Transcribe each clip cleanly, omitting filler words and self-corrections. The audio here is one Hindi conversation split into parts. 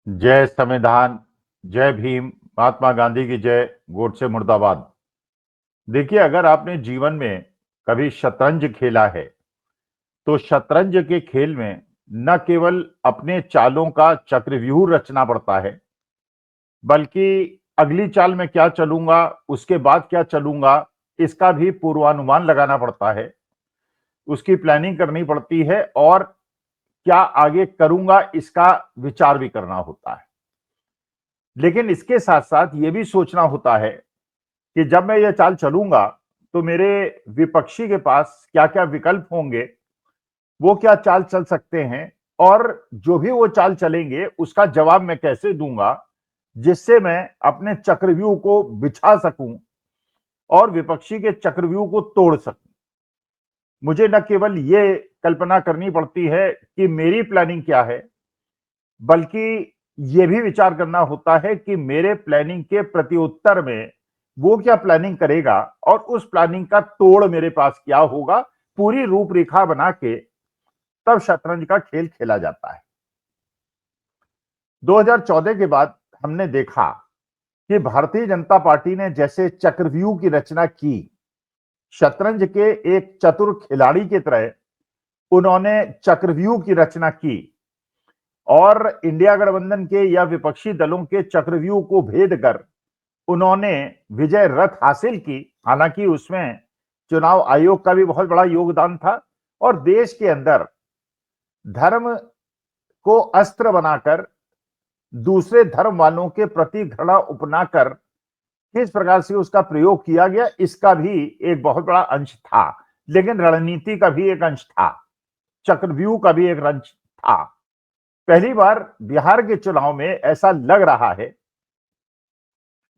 जय संविधान, जय भीम, महात्मा गांधी की जय, गोडसे मुर्दाबाद। देखिए, अगर आपने जीवन में कभी शतरंज खेला है तो शतरंज के खेल में न केवल अपने चालों का चक्रव्यूह रचना पड़ता है, बल्कि अगली चाल में क्या चलूंगा, उसके बाद क्या चलूंगा, इसका भी पूर्वानुमान लगाना पड़ता है। उसकी प्लानिंग करनी पड़ती है और क्या आगे करूंगा इसका विचार भी करना होता है। लेकिन इसके साथ साथ ये भी सोचना होता है कि जब मैं ये चाल चलूंगा तो मेरे विपक्षी के पास क्या क्या विकल्प होंगे, वो क्या चाल चल सकते हैं, और जो भी वो चाल चलेंगे उसका जवाब मैं कैसे दूंगा, जिससे मैं अपने चक्रव्यूह को बिछा सकूं और विपक्षी के चक्रव्यूह को तोड़ सकूं। मुझे न केवल ये कल्पना करनी पड़ती है कि मेरी प्लानिंग क्या है, बल्कि यह भी विचार करना होता है कि मेरे प्लानिंग के प्रत्युत्तर में वो क्या प्लानिंग करेगा और उस प्लानिंग का तोड़ मेरे पास क्या होगा। पूरी रूपरेखा बना के तब शतरंज का खेल खेला जाता है। 2014 के बाद हमने देखा कि भारतीय जनता पार्टी ने जैसे चक्रव्यूह की रचना की, शतरंज के एक चतुर खिलाड़ी की तरह उन्होंने चक्रव्यूह की रचना की और इंडिया गठबंधन के या विपक्षी दलों के चक्रव्यूह को भेद कर उन्होंने विजय रथ हासिल की। हालांकि उसमें चुनाव आयोग का भी बहुत बड़ा योगदान था और देश के अंदर धर्म को अस्त्र बनाकर दूसरे धर्म वालों के प्रति घृणा उपनाकर किस प्रकार से उसका प्रयोग किया गया, इसका भी एक बहुत बड़ा अंश था। लेकिन रणनीति का भी एक अंश था, चक्रव्यूह का भी एक अंश था। पहली बार बिहार के चुनाव में ऐसा लग रहा है,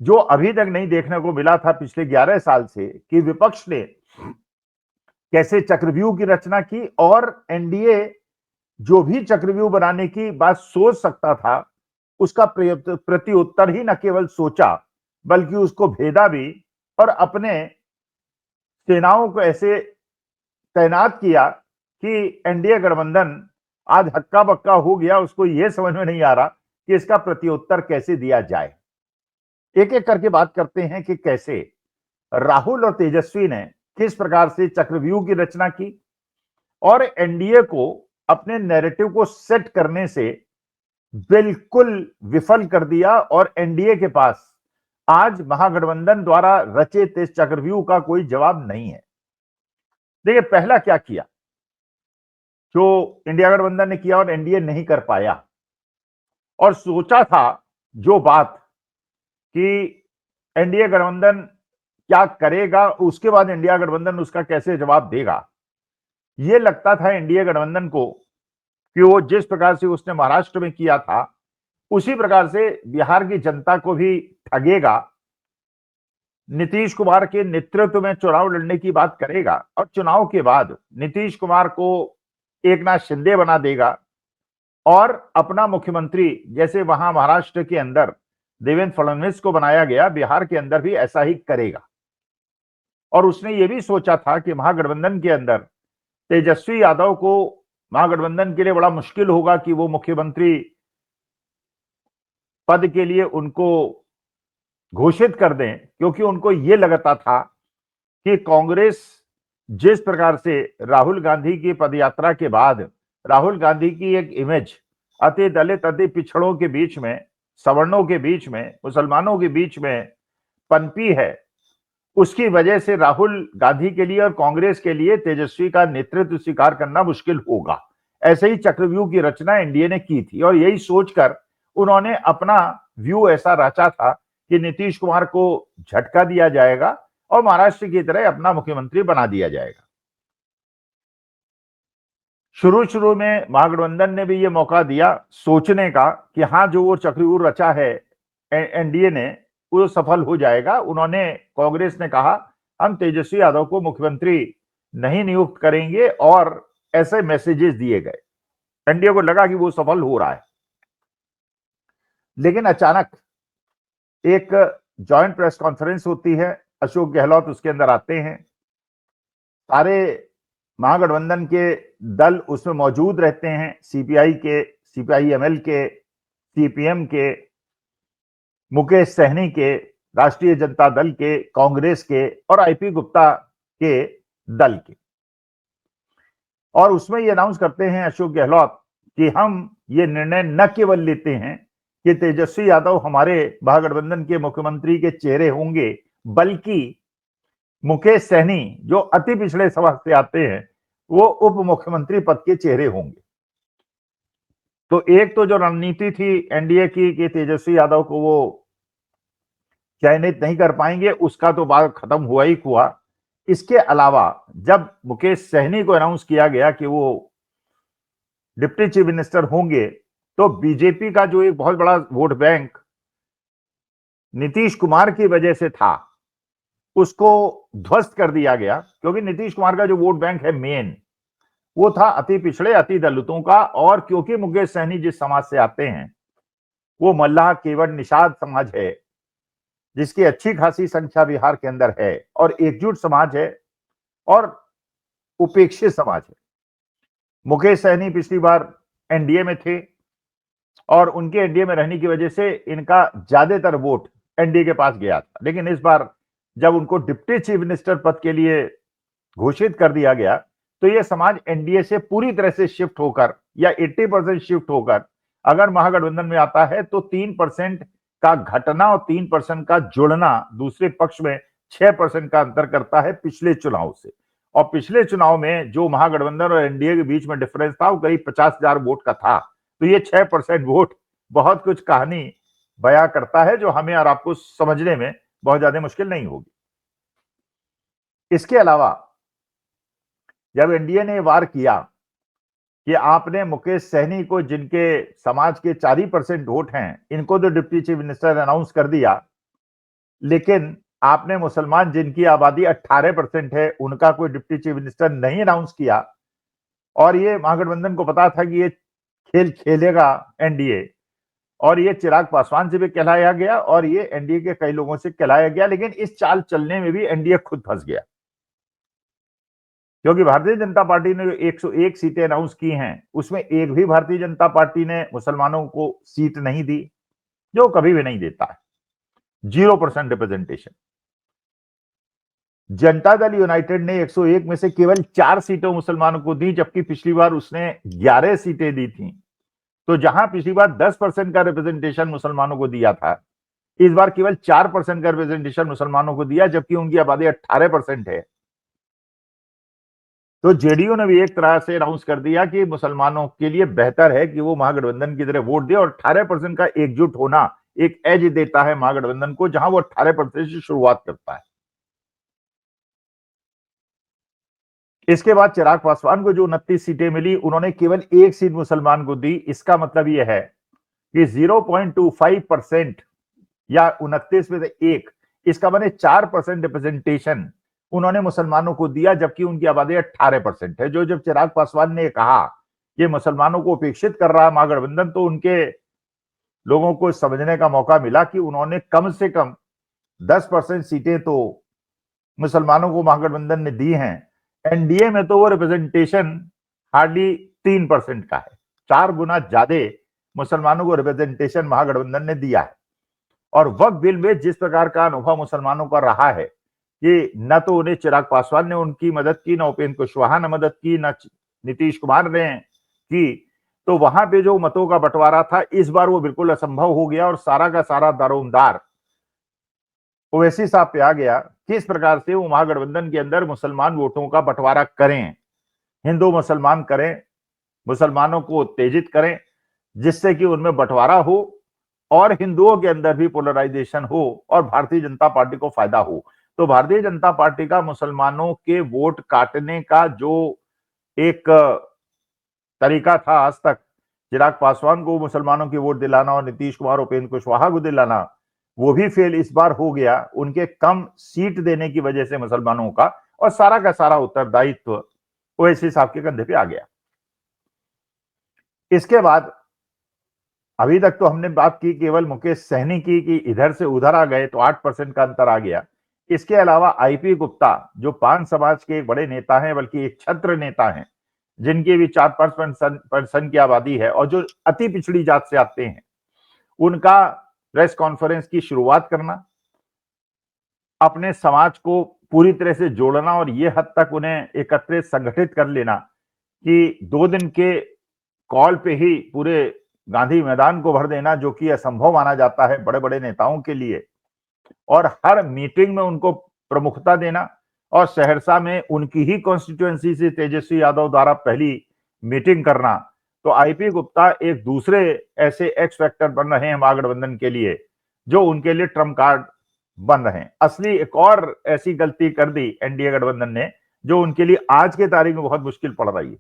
जो अभी तक नहीं देखने को मिला था पिछले 11 साल से, कि विपक्ष ने कैसे चक्रव्यूह की रचना की और एनडीए जो भी चक्रव्यूह बनाने की बात सोच सकता था, उसका प्रत्युत्तर ही न केवल सोचा बल्कि उसको भेदा भी और अपने सेनाओं को ऐसे तैनात किया कि एनडीए गठबंधन आज हक्का बक्का हो गया। उसको यह समझ में नहीं आ रहा कि इसका प्रत्युत्तर कैसे दिया जाए। एक एक करके बात करते हैं कि कैसे राहुल और तेजस्वी ने किस प्रकार से चक्रव्यूह की रचना की और एनडीए को अपने नैरेटिव को सेट करने से बिल्कुल विफल कर दिया और एनडीए के पास आज महागठबंधन द्वारा रचित इस चक्रव्यूह का कोई जवाब नहीं है। देखिए, पहला क्या किया जो इंडिया गठबंधन ने किया और एनडीए नहीं कर पाया, और सोचा था जो बात कि एनडीए गठबंधन क्या करेगा, उसके बाद इंडिया गठबंधन उसका कैसे जवाब देगा। यह लगता था एनडीए गठबंधन को कि वो जिस प्रकार से उसने महाराष्ट्र में किया था उसी प्रकार से बिहार की जनता को भी ठगेगा, नीतीश कुमार के नेतृत्व में चुनाव लड़ने की बात करेगा और चुनाव के बाद नीतीश कुमार को एकनाथ शिंदे बना देगा और अपना मुख्यमंत्री, जैसे वहां महाराष्ट्र के अंदर देवेंद्र फडणवीस को बनाया गया, बिहार के अंदर भी ऐसा ही करेगा। और उसने ये भी सोचा था कि महागठबंधन के अंदर तेजस्वी यादव को, महागठबंधन के लिए बड़ा मुश्किल होगा कि वो मुख्यमंत्री पद के लिए उनको घोषित कर दें, क्योंकि उनको यह लगता था कि कांग्रेस जिस प्रकार से राहुल गांधी की पदयात्रा के बाद राहुल गांधी की एक इमेज अति दलित, अति पिछड़ों के बीच में, सवर्णों के बीच में, मुसलमानों के बीच में पनपी है, उसकी वजह से राहुल गांधी के लिए और कांग्रेस के लिए तेजस्वी का नेतृत्व स्वीकार करना मुश्किल होगा। ऐसे ही चक्रव्यूह की रचना एनडीए ने की थी और यही सोचकर उन्होंने अपना व्यू ऐसा रचा था कि नीतीश कुमार को झटका दिया जाएगा और महाराष्ट्र की तरह अपना मुख्यमंत्री बना दिया जाएगा। शुरू में महागठबंधन ने भी यह मौका दिया सोचने का कि हां, जो वो चक्रव्यूह रचा है एनडीए ने, वो सफल हो जाएगा। उन्होंने, कांग्रेस ने कहा हम तेजस्वी यादव को मुख्यमंत्री नहीं नियुक्त करेंगे और ऐसे मैसेजेस दिए गए। एनडीए को लगा कि वो सफल हो रहा है, लेकिन अचानक एक जॉइंट प्रेस कॉन्फ्रेंस होती है, अशोक गहलोत उसके अंदर आते हैं, सारे महागठबंधन के दल उसमें मौजूद रहते हैं, सीपीआई के, सीपीआई एमएल के, सीपीएम के, मुकेश सहनी के, राष्ट्रीय जनता दल के, कांग्रेस के और आईपी गुप्ता के दल के। और उसमें ये अनाउंस करते हैं अशोक गहलोत कि हम ये निर्णय न केवल लेते हैं कि तेजस्वी यादव हमारे महागठबंधन के मुख्यमंत्री के चेहरे होंगे, बल्कि मुकेश सहनी जो अति पिछड़े समाज से आते हैं वो उप मुख्यमंत्री पद के चेहरे होंगे। तो एक तो जो रणनीति थी एनडीए की कि तेजस्वी यादव को वो चयनित नहीं कर पाएंगे, उसका तो बात खत्म हुआ ही हुआ। इसके अलावा जब मुकेश सहनी को अनाउंस किया गया कि वो डिप्टी चीफ मिनिस्टर होंगे, तो बीजेपी का जो एक बहुत बड़ा वोट बैंक नीतीश कुमार की वजह से था, उसको ध्वस्त कर दिया गया। क्योंकि नीतीश कुमार का जो वोट बैंक है मेन, वो था अति पिछड़े, अति दलितों का। और क्योंकि मुकेश सहनी जिस समाज से आते हैं वो मल्लाह, केवट, निषाद समाज है, जिसकी अच्छी खासी संख्या बिहार के अंदर है, और एकजुट समाज है और उपेक्षित समाज है। मुकेश सहनी पिछली बार एनडीए में थे और उनके एनडीए में रहने की वजह से इनका ज्यादातर वोट एनडीए के पास गया था। लेकिन इस बार जब उनको डिप्टी चीफ मिनिस्टर पद के लिए घोषित कर दिया गया, तो यह समाज एनडीए से पूरी तरह से शिफ्ट होकर या 80% शिफ्ट होकर अगर महागठबंधन में आता है तो 3% का घटना और 3% का जुड़ना दूसरे पक्ष में 6% का अंतर करता है पिछले चुनाव से। और पिछले चुनाव में जो महागठबंधन और एनडीए के बीच में डिफरेंस था वो करीब 50,000 वोट का था। तो ये 6% वोट बहुत कुछ कहानी बयां करता है, जो हमें और आपको समझने में बहुत ज्यादा मुश्किल नहीं होगी। इसके अलावा जब एनडीए ने वार किया कि आपने मुकेश सहनी को, जिनके समाज के 4% वोट हैं, इनको तो डिप्टी चीफ मिनिस्टर अनाउंस कर दिया, लेकिन आपने मुसलमान जिनकी आबादी 18% है उनका कोई डिप्टी चीफ मिनिस्टर नहीं अनाउंस किया। और ये महागठबंधन को पता था कि ये खेल खेलेगा एनडीए, और ये चिराग पासवान से भी कहलाया गया और ये एनडीए के कई लोगों से कहलाया गया। लेकिन इस चाल चलने में भी एनडीए खुद फंस गया, क्योंकि भारतीय जनता पार्टी ने जो 101 सीटें अनाउंस की हैं उसमें एक भी भारतीय जनता पार्टी ने मुसलमानों को सीट नहीं दी, जो कभी भी नहीं देता है। 0% रिप्रेजेंटेशन। जनता दल यूनाइटेड ने 101 में से केवल 4 सीटें मुसलमानों को दी, जबकि पिछली बार उसने 11 सीटें दी थी। तो जहां पिछली बार 10% का रिप्रेजेंटेशन मुसलमानों को दिया था, इस बार केवल 4% का रिप्रेजेंटेशन मुसलमानों को दिया, जबकि उनकी आबादी 18% है। तो जेडीयू ने भी एक तरह से अनाउंस कर दिया कि मुसलमानों के लिए बेहतर है कि वो महागठबंधन की तरह वोट दे, और 18% का एकजुट होना एक एज देता है महागठबंधन को, जहां वो 18% से शुरुआत करता है। इसके बाद चिराग पासवान को जो 29 सीटें मिली, उन्होंने केवल 1 सीट मुसलमान को दी। इसका मतलब यह है कि 0.25% या 29 में से 1, इसका माने 4% रिप्रेजेंटेशन उन्होंने मुसलमानों को दिया, जबकि उनकी आबादी 18% है। जो जब चिराग पासवान ने कहा कि मुसलमानों को उपेक्षित कर रहा है महागठबंधन, तो उनके लोगों को समझने का मौका मिला कि उन्होंने कम से कम 10% सीटें तो मुसलमानों को महागठबंधन ने दी हैं। एनडीए में तो वो रिप्रेजेंटेशन हार्डली 3% का है। 4 गुना ज्यादा मुसलमानों को रिप्रेजेंटेशन महागठबंधन ने दिया है। और वक्फ बिल में जिस प्रकार का अनुभव मुसलमानों का रहा है कि न तो उन्हें चिराग पासवान ने उनकी मदद की, न उपेंद्र कुशवाहा ने मदद की, न नीतीश कुमार ने की, तो वहां पे जो मतों का बंटवारा था इस बार वो बिल्कुल असंभव हो गया और सारा का सारा दारोमदार ओवैसी साहब पे आ गया। किस प्रकार से वो महागठबंधन के अंदर मुसलमान वोटों का बंटवारा करें, हिंदू मुसलमान करें, मुसलमानों को उत्तेजित करें, जिससे कि उनमें बंटवारा हो और हिंदुओं के अंदर भी पोलराइजेशन हो और भारतीय जनता पार्टी को फायदा हो। तो भारतीय जनता पार्टी का मुसलमानों के वोट काटने का जो एक तरीका था आज तक, चिराग पासवान को मुसलमानों की वोट दिलाना और नीतीश कुमार, उपेंद्र कुशवाहा को दिलाना, वो भी फेल इस बार हो गया उनके कम सीट देने की वजह से मुसलमानों का, और सारा का सारा उत्तरदायित्व ओवैसी साहब के कंधे पे आ गया। इसके बाद अभी तक तो हमने बात की केवल मुकेश सहनी की कि इधर से उधर आ गए, तो 8% का अंतर आ गया। इसके अलावा आईपी गुप्ता जो पान समाज के एक बड़े नेता हैं, बल्कि एक छत्र नेता हैं, जिनकी भी 4-5% की आबादी है और जो अति पिछड़ी जात से आते हैं, उनका प्रेस कॉन्फ्रेंस की शुरुआत करना, अपने समाज को पूरी तरह से जोड़ना और ये हद तक उन्हें एकत्रित संगठित कर लेना कि 2 दिन के कॉल पे ही पूरे गांधी मैदान को भर देना, जो कि असंभव माना जाता है बड़े-बड़े नेताओं के लिए, और हर मीटिंग में उनको प्रमुखता देना। और सहरसा में उनकी ही कॉन्स्टिट्यूएंसी से तेजस्वी यादव द्वारा पहली मीटिंग करना, तो आईपी गुप्ता एक दूसरे ऐसे एक्स फैक्टर बन रहे हैं महागठबंधन के लिए, जो उनके लिए ट्रम्प कार्ड बन रहे हैं। असली एक और ऐसी गलती कर दी एनडीए गठबंधन ने, जो उनके लिए आज के तारीख में बहुत मुश्किल पड़ रही है,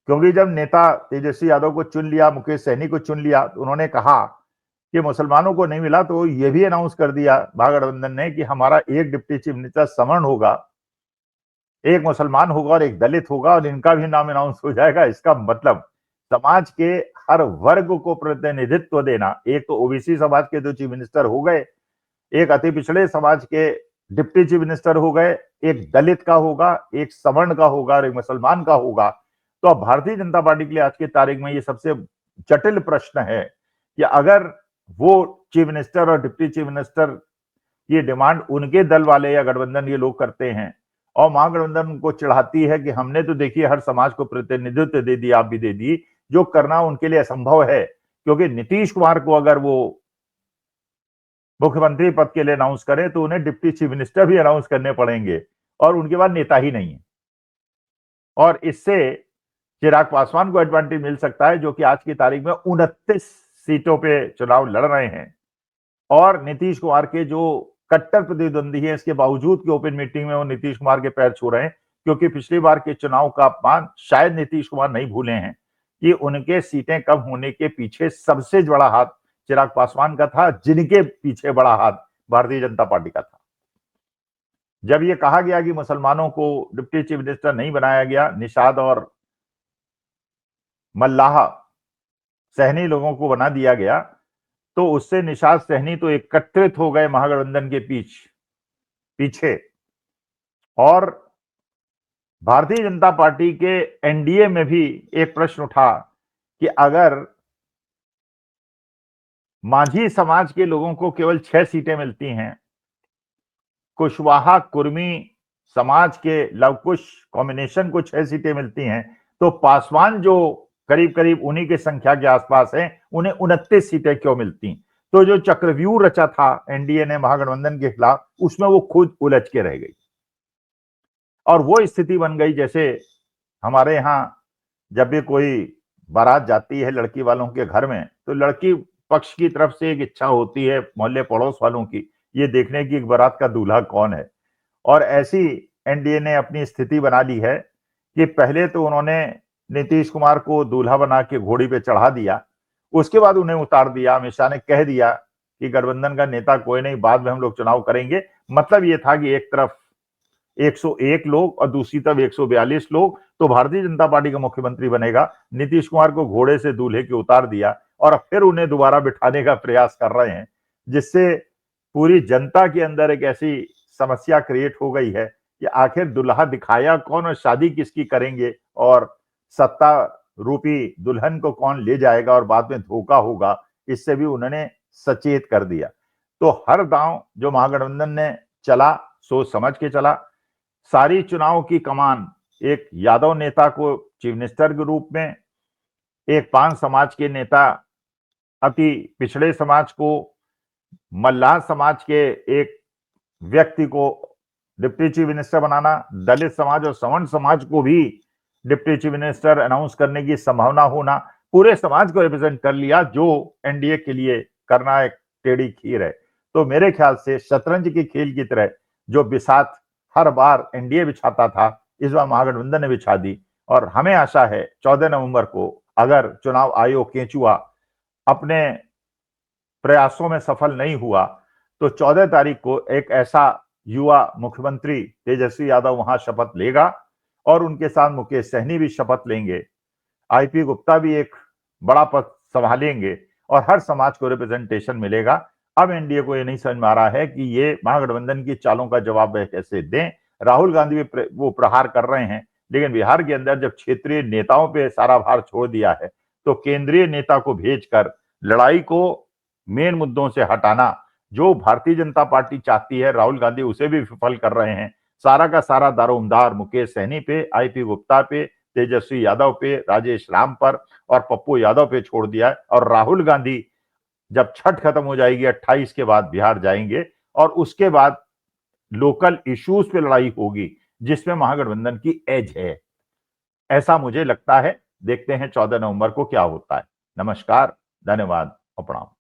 क्योंकि जब नेता तेजस्वी यादव को चुन लिया, मुकेश सहनी को चुन लिया, तो उन्होंने कहा कि मुसलमानों को नहीं मिला, तो ये भी अनाउंस कर दिया महागठबंधन ने कि हमारा एक डिप्टी चीफ मिनिस्टर सवर्ण होगा, एक मुसलमान होगा और एक दलित होगा, और इनका भी नाम अनाउंस हो जाएगा। इसका मतलब समाज के हर वर्ग को प्रतिनिधित्व देना। एक तो ओबीसी समाज के 2 चीफ मिनिस्टर हो गए, एक अति पिछड़े समाज के डिप्टी चीफ मिनिस्टर हो गए, एक दलित का होगा, एक सवर्ण का होगा और एक मुसलमान का होगा। तो अब भारतीय जनता पार्टी के लिए आज की तारीख में ये सबसे जटिल प्रश्न है कि अगर वो चीफ मिनिस्टर और डिप्टी चीफ मिनिस्टर ये डिमांड उनके दल वाले या गठबंधन के लोग करते हैं, और महागठबंधन उनको चढ़ाती है कि हमने तो देखिए हर समाज को प्रतिनिधित्व दे दिया, आप भी दे दी, जो करना उनके लिए असंभव है, क्योंकि नीतीश कुमार को अगर वो मुख्यमंत्री पद के लिए अनाउंस करें तो उन्हें डिप्टी चीफ मिनिस्टर भी अनाउंस करने पड़ेंगे, और उनके बाद नेता ही नहीं है। और इससे चिराग पासवान को एडवांटेज मिल सकता है, जो कि आज की तारीख में 29 सीटों पे चुनाव लड़ रहे हैं, और नीतीश कुमार के जो कट्टर प्रतिद्वंदी है, इसके बावजूद कि ओपन मीटिंग में वो नीतीश कुमार के पैर छू रहे हैं, क्योंकि पिछली बार के चुनाव का अपमान शायद नीतीश कुमार नहीं भूले हैं कि उनके सीटें कम होने के पीछे सबसे बड़ा हाथ चिराग पासवान का था, जिनके पीछे बड़ा हाथ भारतीय जनता पार्टी का था। जब ये कहा गया कि मुसलमानों को डिप्टी चीफ मिनिस्टर नहीं बनाया गया, निषाद और मल्लाह सहनी लोगों को बना दिया गया, तो उससे निषाद सहनी तो एकत्रित हो गए महागठबंधन के पीछे, और भारतीय जनता पार्टी के एनडीए में भी एक प्रश्न उठा कि अगर माझी समाज के लोगों को केवल 6 सीटें मिलती हैं, कुशवाहा कुर्मी समाज के लवकुश कॉम्बिनेशन को 6 सीटें मिलती हैं, तो पासवान जो करीब करीब उन्हीं की संख्या के आसपास है, उन्हें 29 सीटें क्यों मिलती? तो जो चक्रव्यूह रचा था एनडीए ने महागठबंधन के खिलाफ, उसमें वो खुद उलझ के रह गई, और वो स्थिति बन गई जैसे हमारे यहाँ जब भी कोई बारात जाती है लड़की वालों के घर में, तो लड़की पक्ष की तरफ से एक इच्छा होती है मोहल्ले पड़ोस वालों की, ये देखने की एक बारात का दूल्हा कौन है। और ऐसी एनडीए ने अपनी स्थिति बना ली है कि पहले तो उन्होंने नीतीश कुमार को दूल्हा बना के घोड़ी पे चढ़ा दिया, उसके बाद उन्हें उतार दिया। अमित शाह ने कह दिया कि गठबंधन का नेता कोई नहीं, बाद में हम लोग चुनाव करेंगे। मतलब ये था कि एक तरफ 101 लोग और दूसरी तरफ 142 लोग, तो भारतीय जनता पार्टी का मुख्यमंत्री बनेगा। नीतीश कुमार को घोड़े से दूल्हे के उतार दिया और फिर उन्हें दोबारा बिठाने का प्रयास कर रहे हैं, जिससे पूरी जनता के अंदर एक ऐसी समस्या क्रिएट हो गई है कि आखिर दुल्हा दिखाया कौन और शादी किसकी करेंगे, और सत्ता रूपी दुल्हन को कौन ले जाएगा और बाद में धोखा होगा, इससे भी उन्होंने सचेत कर दिया। तो हर दांव जो महागठबंधन ने चला सोच समझ के चला। सारी चुनाव की कमान एक यादव नेता को चीफ मिनिस्टर के रूप में, एक पान समाज के नेता अति पिछड़े समाज को, मल्लाह समाज के एक व्यक्ति को डिप्टी चीफ मिनिस्टर बनाना, दलित समाज और सवर्ण समाज को भी डिप्टी चीफ मिनिस्टर अनाउंस करने की संभावना होना, पूरे समाज को रिप्रेजेंट कर लिया, जो एनडीए के लिए करना एक टेढ़ी खीर है। तो मेरे ख्याल से शतरंज के खेल की तरह जो बिसात हर बार एनडीए बिछाता था, इस बार महागठबंधन ने बिछा दी, और हमें आशा है 14 नवंबर को अगर चुनाव आयोग केंचुआ अपने प्रयासों में सफल नहीं हुआ, तो 14 तारीख को एक ऐसा युवा मुख्यमंत्री तेजस्वी यादव वहां शपथ लेगा, और उनके साथ मुकेश सहनी भी शपथ लेंगे, आईपी गुप्ता भी एक बड़ा पद संभालेंगे, और हर समाज को रिप्रेजेंटेशन मिलेगा। अब एनडीए को ये नहीं समझ में आ रहा है कि ये महागठबंधन की चालों का जवाब वह कैसे दें। राहुल गांधी भी वो प्रहार कर रहे हैं, लेकिन बिहार के अंदर जब क्षेत्रीय नेताओं पे सारा भार छोड़ दिया है, तो केंद्रीय नेता को भेजकर लड़ाई को मेन मुद्दों से हटाना जो भारतीय जनता पार्टी चाहती है, राहुल गांधी उसे भी विफल कर रहे हैं। सारा का सारा दारोमदार मुकेश सहनी पे, आईपी गुप्ता पे, तेजस्वी यादव पे, राजेश राम पर और पप्पू यादव पे छोड़ दिया है। और राहुल गांधी जब छठ खत्म हो जाएगी 28 के बाद बिहार जाएंगे और उसके बाद लोकल इश्यूज पे लड़ाई होगी जिसमें महागठबंधन की एज है, ऐसा मुझे लगता है। देखते हैं 14 नवंबर को क्या होता है। नमस्कार, धन्यवाद और प्रणाम।